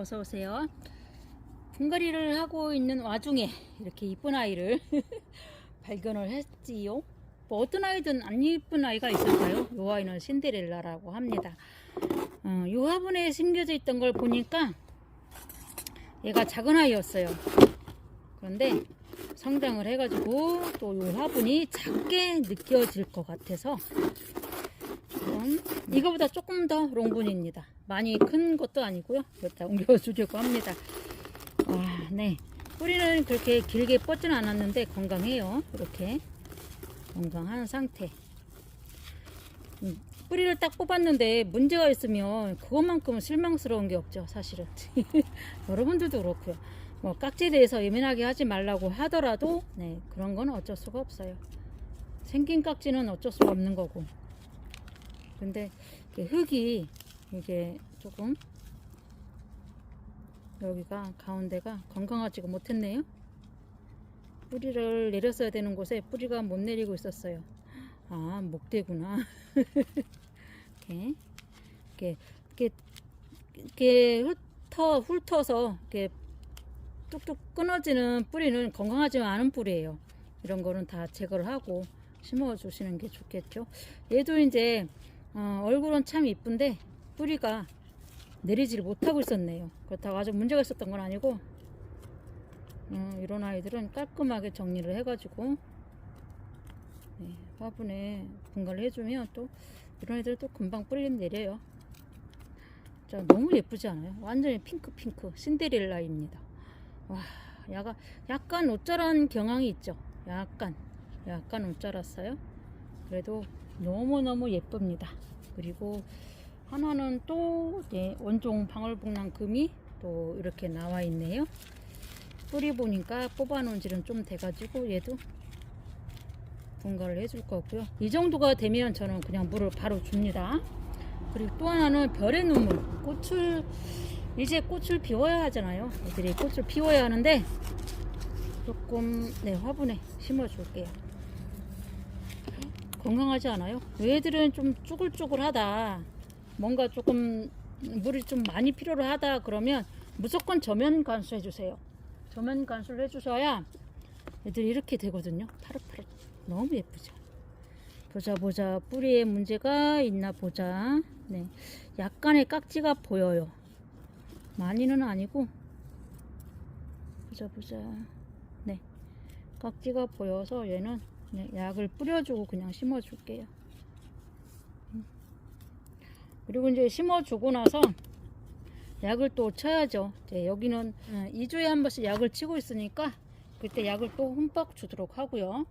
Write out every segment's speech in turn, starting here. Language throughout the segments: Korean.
어서 오세요. 분갈이를 하고 있는 와중에 이렇게 이쁜 아이를 발견을 했지요. 뭐 어떤 아이든 안 이쁜 아이가 있을까요? 이 아이는 신데렐라라고 합니다. 이 화분에 심겨져 있던 걸 보니까 얘가 작은 아이였어요. 그런데 성장을 해가지고 또 이 화분이 작게 느껴질 것 같아서 이거보다 조금 더 롱분입니다. 많이 큰 것도 아니고요. 여기다 옮겨주려고 합니다. 네. 뿌리는 그렇게 길게 뻗지는 않았는데 건강해요. 이렇게 건강한 상태. 뿌리를 딱 뽑았는데 문제가 있으면 그것만큼은 실망스러운 게 없죠, 사실은. 여러분들도 그렇고요. 뭐 깍지에 대해서 예민하게 하지 말라고 하더라도 네, 그런 건 어쩔 수가 없어요. 생긴 깍지는 어쩔 수가 없는 거고. 근데 흙이 이게 조금 여기가 가운데가 건강하지가 못했네요. 뿌리를 내렸어야 되는 곳에 뿌리가 못 내리고 있었어요. 목대구나. 이렇게 훑어서 이렇게 뚝뚝 끊어지는 뿌리는 건강하지 않은 뿌리예요. 이런 거는 다 제거를 하고 심어 주시는 게 좋겠죠. 얘도 이제 얼굴은 참 이쁜데 뿌리가 내리지를 못하고 있었네요. 그렇다고 아주 문제가 있었던 건 아니고 이런 아이들은 깔끔하게 정리를 해가지고 화분에 분갈을 해주면 또 이런 애들 또 금방 뿌리 내려요. 자, 너무 예쁘지 않아요? 완전히 핑크 신데렐라입니다. 와, 약간 옷자란 경향이 있죠. 약간 옷자랐어요. 그래도 너무너무 예쁩니다. 그리고 하나는 또 원종 방울복랑금이 또 이렇게 나와 있네요. 뿌리 보니까 뽑아 놓은 지는 좀 돼가지고 얘도 분갈을 해줄 거고요. 이 정도가 되면 저는 그냥 물을 바로 줍니다. 그리고 또 하나는 별의 눈물. 이제 꽃을 피워야 하잖아요. 애들이 꽃을 피워야 하는데 조금 화분에 심어 줄게요. 건강하지 않아요? 얘들은 좀 쭈글쭈글하다, 뭔가 조금 물이 좀 많이 필요로 하다 그러면 무조건 저면 관수 해주세요. 저면 관수를 해주셔야 애들이 이렇게 되거든요. 파릇파릇 너무 예쁘죠. 보자 뿌리에 문제가 있나 보자. 네, 약간의 깍지가 보여요. 많이는 아니고 보자. 네, 깍지가 보여서 얘는 약을 뿌려주고 그냥 심어줄게요. 그리고 이제 심어주고 나서 약을 또 쳐야죠. 이제 여기는 2주에 한 번씩 약을 치고 있으니까 그때 약을 또 흠뻑 주도록 하고요.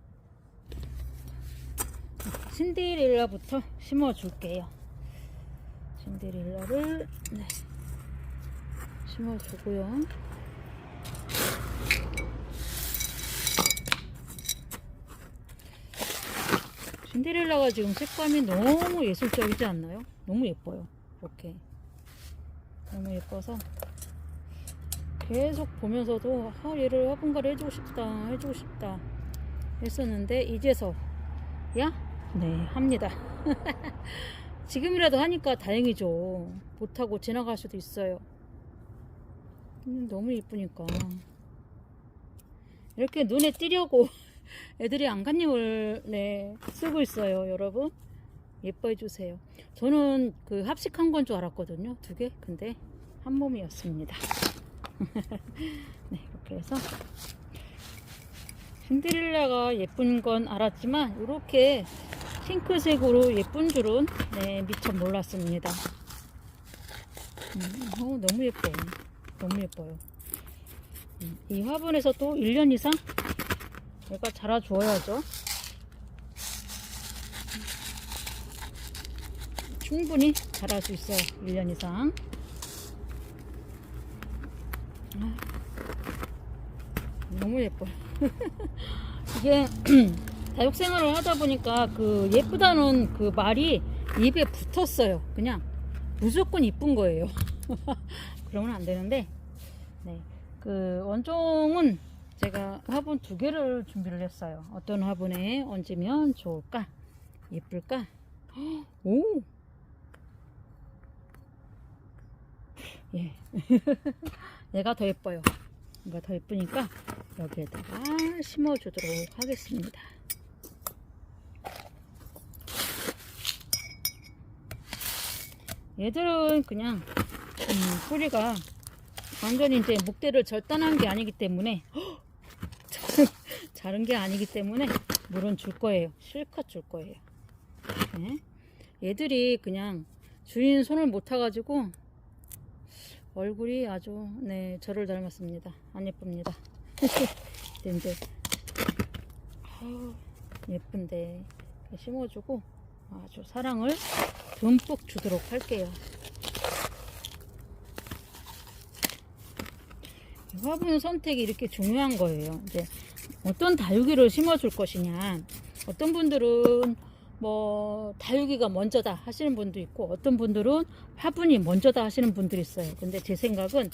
신데렐라부터 심어줄게요. 신데렐라를 심어주고요. 신데렐라가 지금 색감이 너무 예술적이지 않나요? 너무 예뻐요. 이렇게 너무 예뻐서 계속 보면서도 얘를 화분갈이 해주고 싶다 했었는데 이제서야 합니다. 지금이라도 하니까 다행이죠. 못하고 지나갈 수도 있어요. 너무 예쁘니까 이렇게 눈에 띄려고 애들이 안간힘을 쓰고 있어요. 여러분 예뻐해 주세요. 저는 그 합식한 건 줄 알았거든요. 2개. 근데 한 몸이었습니다. 이렇게 해서 신데렐라가 예쁜 건 알았지만 이렇게 핑크색으로 예쁜 줄은 미처 몰랐습니다. 너무 예뻐요. 너무 예뻐요. 이 화분에서 또 1년 이상 얘가 자라주어야죠. 충분히 자랄 수 있어요. 1년 이상. 너무 예뻐요. 이게 다육생활을 하다 보니까 그 예쁘다는 그 말이 입에 붙었어요. 그냥 무조건 이쁜 거예요. 그러면 안 되는데 그 원종은 제가 화분 2개를 준비를 했어요. 어떤 화분에 얹으면 좋을까? 예쁠까? 오! 예. 얘가 더 예뻐요. 얘가 더 예쁘니까 여기에다가 심어주도록 하겠습니다. 얘들은 그냥 뿌리가 완전히 이제 목대를 절단한 게 아니기 때문에 자른 게 아니기 때문에 물은 줄 거예요. 실컷 줄 거예요. 네. 얘들이 그냥 주인 손을 못 타가지고 얼굴이 아주 네 저를 닮았습니다. 안 예쁩니다. 근데 예쁜데 심어주고 아주 사랑을 듬뿍 주도록 할게요. 화분 선택이 이렇게 중요한 거예요. 이제 어떤 다육이를 심어줄 것이냐. 어떤 분들은 뭐 다육이가 먼저다 하시는 분도 있고, 어떤 분들은 화분이 먼저다 하시는 분들이 있어요. 근데 제 생각은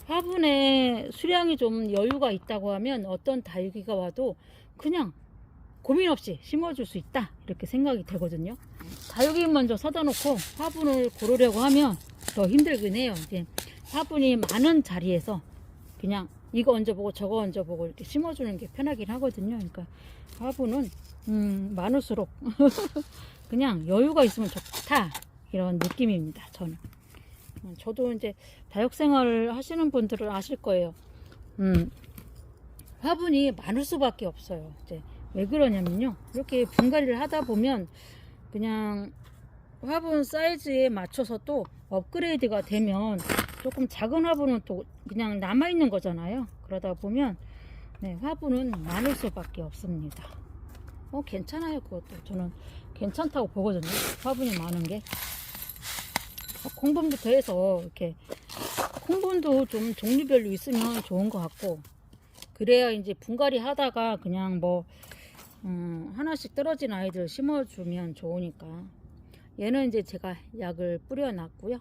화분에 수량이 좀 여유가 있다고 하면 어떤 다육이가 와도 그냥 고민 없이 심어줄 수 있다 이렇게 생각이 되거든요. 다육이 먼저 사다 놓고 화분을 고르려고 하면 더 힘들긴 해요. 이제 화분이 많은 자리에서 그냥 이거 얹어보고 저거 얹어보고 이렇게 심어주는 게 편하긴 하거든요. 그러니까 화분은 많을수록 그냥 여유가 있으면 좋다 이런 느낌입니다. 저도 이제 다육생활을 하시는 분들은 아실 거예요. 화분이 많을 수밖에 없어요. 이제 왜 그러냐면요, 이렇게 분갈이를 하다 보면 그냥 화분 사이즈에 맞춰서 또 업그레이드가 되면 조금 작은 화분은 또 그냥 남아있는 거잖아요. 그러다 보면 네, 화분은 많을 수밖에 없습니다. 괜찮아요. 그것도 저는 괜찮다고 보거든요. 화분이 많은 게. 콩분부터 해서 이렇게 콩분도 좀 종류별로 있으면 좋은 것 같고, 그래야 이제 분갈이 하다가 그냥 뭐 하나씩 떨어진 아이들 심어주면 좋으니까. 얘는 이제 제가 약을 뿌려놨고요.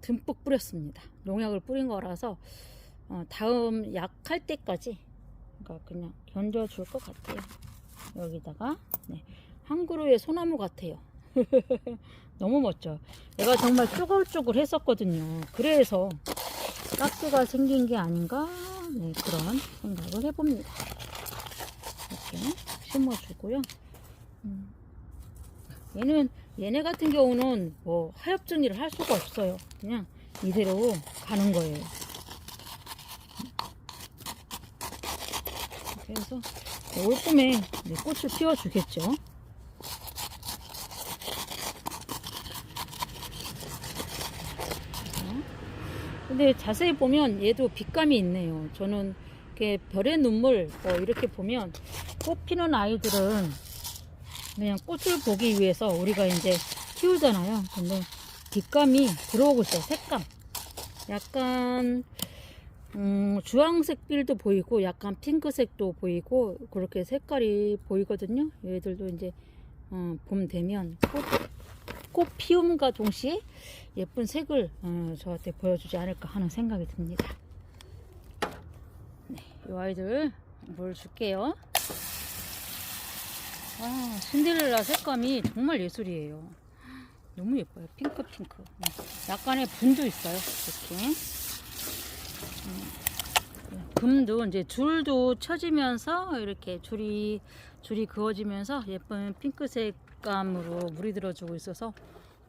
듬뿍 뿌렸습니다. 농약을 뿌린 거라서 다음 약 할 때까지 그러니까 그냥 견뎌줄 것 같아요. 여기다가 네, 한 그루의 소나무 같아요. 너무 멋져. 얘가 정말 쪼글쪼글 했었거든요. 그래서 가스가 생긴 게 아닌가, 네, 그런 생각을 해봅니다. 이렇게 심어주고요. 얘네 같은 경우는 뭐 하엽 정리를 할 수가 없어요. 그냥 이대로 가는 거예요. 그래서 올 봄에 꽃을 피워주겠죠. 근데 자세히 보면 얘도 빛감이 있네요. 저는 이렇게 별의 눈물 이렇게 보면 꽃 피는 아이들은 그냥 꽃을 보기 위해서 우리가 이제 키우잖아요. 근데 빛감이 들어오고 있어요. 색감 약간 주황색 빌도 보이고 약간 핑크색도 보이고 그렇게 색깔이 보이거든요. 얘들도 이제 봄 되면 꽃 피움과 동시에 예쁜 색을 저한테 보여주지 않을까 하는 생각이 듭니다. 네, 이 아이들 물 줄게요. 신데렐라 색감이 정말 예술이에요. 너무 예뻐요. 핑크. 약간의 분도 있어요. 이렇게. 금도 이제 줄도 쳐지면서 이렇게 줄이 그어지면서 예쁜 핑크 색감으로 물이 들어주고 있어서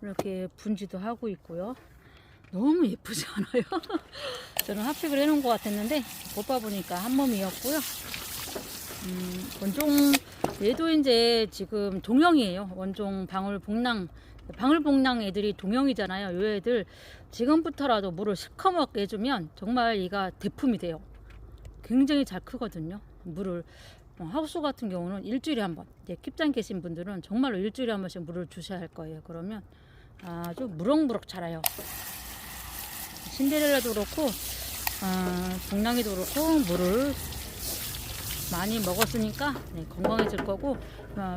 이렇게 분지도 하고 있고요. 너무 예쁘지 않아요? 저는 핫팩을 해놓은 것 같았는데 못 봐보니까 한 몸이었고요. 원종 얘도 이제 지금 동형이에요. 원종 방울복랑 애들이 동형이잖아요. 이 애들 지금부터라도 물을 시커멓게 해주면 정말 얘가 대품이 돼요. 굉장히 잘 크거든요. 물을 하우스 같은 경우는 일주일에 한 번, 킵장 계신 분들은 정말로 일주일에 한 번씩 물을 주셔야 할 거예요. 그러면 아주 무럭무럭 자라요. 신데렐라도 그렇고 복랑이도 그렇고 물을 많이 먹었으니까 건강해질 거고,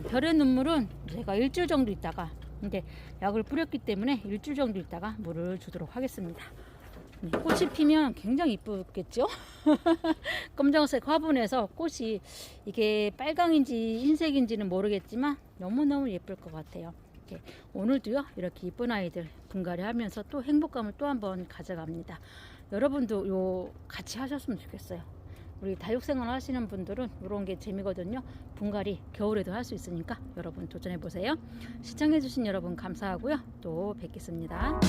별의 눈물은 제가 일주일 정도 있다가 이제 약을 뿌렸기 때문에 일주일 정도 있다가 물을 주도록 하겠습니다. 꽃이 피면 굉장히 이쁘겠죠? 검정색 화분에서 꽃이 이게 빨강인지 흰색인지는 모르겠지만 너무너무 예쁠 것 같아요. 이렇게 오늘도요 이렇게 이쁜 아이들 분갈이 하면서 또 행복감을 또 한번 가져갑니다. 여러분도 요 같이 하셨으면 좋겠어요. 우리 다육생활 하시는 분들은 이런 게 재미거든요. 분갈이 겨울에도 할 수 있으니까 여러분 도전해 보세요. 시청해 주신 여러분 감사하고요. 또 뵙겠습니다.